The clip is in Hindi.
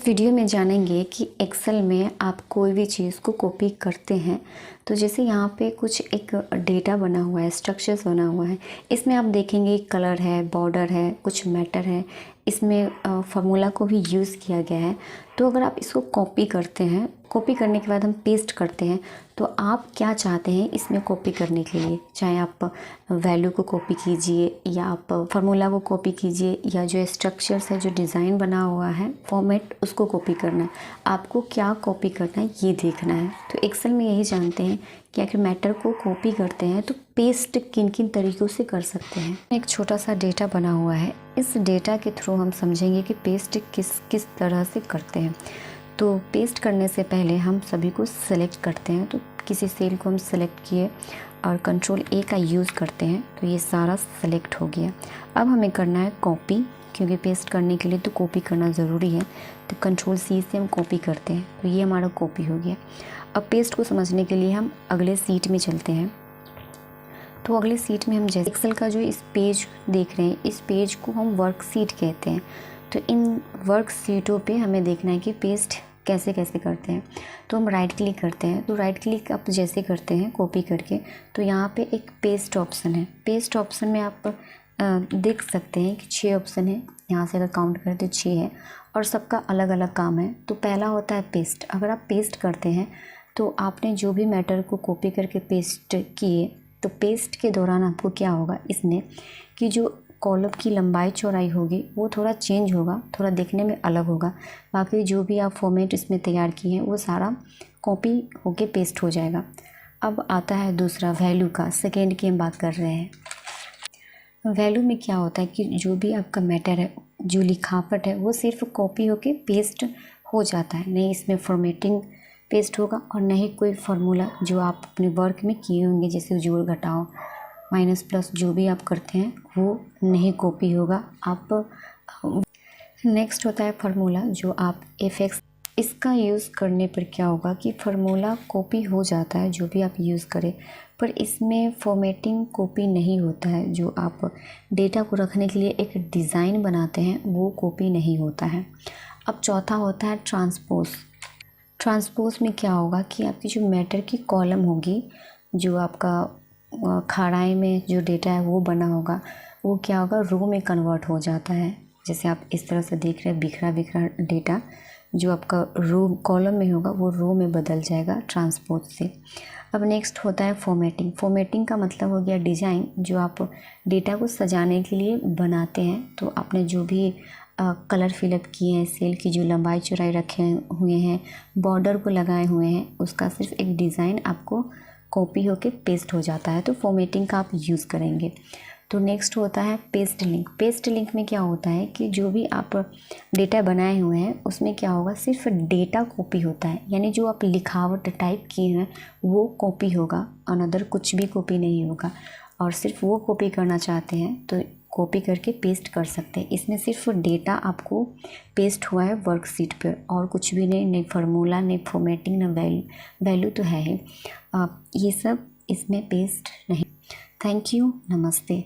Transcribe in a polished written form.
वीडियो में जानेंगे कि एक्सेल में आप कोई भी चीज़ को कॉपी करते हैं तो जैसे यहाँ पे कुछ एक डेटा बना हुआ है, स्ट्रक्चर्स बना हुआ है। इसमें आप देखेंगे कलर है, बॉर्डर है, कुछ मैटर है, इसमें फार्मूला को भी यूज़ किया गया है। तो अगर आप इसको कॉपी करते हैं, कॉपी करने के बाद हम पेस्ट करते हैं, तो आप क्या चाहते हैं इसमें कॉपी करने के लिए, चाहे आप वैल्यू को कॉपी कीजिए या आप फार्मूला को कॉपी कीजिए या जो स्ट्रक्चर्स है, जो डिज़ाइन बना हुआ है फॉर्मेट, उसको कॉपी करना है। आपको क्या कॉपी करना है ये देखना है। तो एक्सेल में यही जानते हैं कि आखिर मैटर को कॉपी करते हैं तो पेस्ट किन किन तरीक़ों से कर सकते हैं। एक छोटा सा डेटा बना हुआ है, इस डेटा के थ्रू हम समझेंगे कि पेस्ट किस तरह से करते हैं। तो पेस्ट करने से पहले हम सभी को सेलेक्ट करते हैं। तो किसी सेल को हम सेलेक्ट किए और कंट्रोल ए का यूज़ करते हैं तो ये सारा सेलेक्ट हो गया। अब हमें करना है कॉपी, क्योंकि पेस्ट करने के लिए तो कॉपी करना ज़रूरी है। तो कंट्रोल सी से हम कॉपी करते हैं तो ये हमारा कॉपी हो गया। अब पेस्ट को समझने के लिए हम अगले सीट में चलते हैं। तो अगले सीट में हम जैसे एक्सेल का जो इस पेज देख रहे हैं, इस पेज को हम वर्कशीट कहते हैं। तो इन वर्कशीटों पे हमें देखना है कि पेस्ट कैसे कैसे करते हैं। तो हम राइट क्लिक करते हैं। तो राइट क्लिक आप जैसे करते हैं कॉपी करके, तो यहाँ पे एक पेस्ट ऑप्शन है। पेस्ट ऑप्शन में आप देख सकते हैं कि 6 ऑप्शन है। यहाँ से अगर काउंट करें तो 6 है और सबका अलग अलग काम है। तो पहला होता है पेस्ट। अगर आप पेस्ट करते हैं तो आपने जो भी मैटर को कॉपी करके पेस्ट किए, तो पेस्ट के दौरान आपको क्या होगा इसमें कि जो कॉलम की लंबाई चौड़ाई होगी वो थोड़ा चेंज होगा, थोड़ा देखने में अलग होगा। बाकी जो भी आप फॉर्मेट इसमें तैयार किए हैं वो सारा कॉपी होके पेस्ट हो जाएगा। अब आता है दूसरा वैल्यू का, सेकेंड की हम बात कर रहे हैं। वैल्यू में क्या होता है कि जो भी आपका मैटर है, जो लिखावट है, वो सिर्फ कॉपी होके पेस्ट हो जाता है। नहीं इसमें फॉर्मेटिंग पेस्ट होगा और न ही कोई फार्मूला जो आप अपने वर्क में किए होंगे, जैसे जोड़ घटाओ माइनस प्लस जो भी आप करते हैं वो नहीं कॉपी होगा। आप नेक्स्ट होता है फार्मूला, जो आप एफएक्स, इसका यूज़ करने पर क्या होगा कि फार्मूला कॉपी हो जाता है जो भी आप यूज़ करें, पर इसमें फॉर्मेटिंग कॉपी नहीं होता है। जो आप डेटा को रखने के लिए एक डिज़ाइन बनाते हैं वो कॉपी नहीं होता है। अब चौथा होता है ट्रांसपोज। ट्रांसपोज में क्या होगा कि आपकी जो मैटर की कॉलम होगी, जो आपका खाड़ाई में जो डेटा है वो बना होगा, वो क्या होगा रो में कन्वर्ट हो जाता है। जैसे आप इस तरह से देख रहे हैं बिखरा बिखरा डेटा, जो आपका रो कॉलम में होगा वो रो में बदल जाएगा ट्रांसपोज से। अब नेक्स्ट होता है फॉर्मेटिंग। फॉर्मेटिंग का मतलब हो गया डिज़ाइन, जो आप डेटा को सजाने के लिए बनाते हैं। तो आपने जो भी कलर फिलअप किए हैं, सेल की जो लंबाई चौड़ाई रखे हुए हैं, बॉर्डर को लगाए हुए हैं, उसका सिर्फ एक डिज़ाइन आपको कॉपी होके पेस्ट हो जाता है। तो फॉर्मेटिंग का आप यूज़ करेंगे। तो नेक्स्ट होता है पेस्ट लिंक। पेस्ट लिंक में क्या होता है कि जो भी आप डेटा बनाए हुए हैं उसमें क्या होगा, सिर्फ डेटा कॉपी होता है, यानी जो आप लिखावट टाइप किए हैं वो कॉपी होगा, अनदर कुछ भी कॉपी नहीं होगा। और सिर्फ वो कॉपी करना चाहते हैं तो कॉपी करके पेस्ट कर सकते हैं। इसमें सिर्फ डेटा आपको पेस्ट हुआ है वर्कशीट पर, और कुछ भी नहीं, नहीं फार्मूला, नहीं फॉर्मेटिंग, ना वैल्यू तो है ही। ये सब इसमें पेस्ट नहीं। थैंक यू, नमस्ते।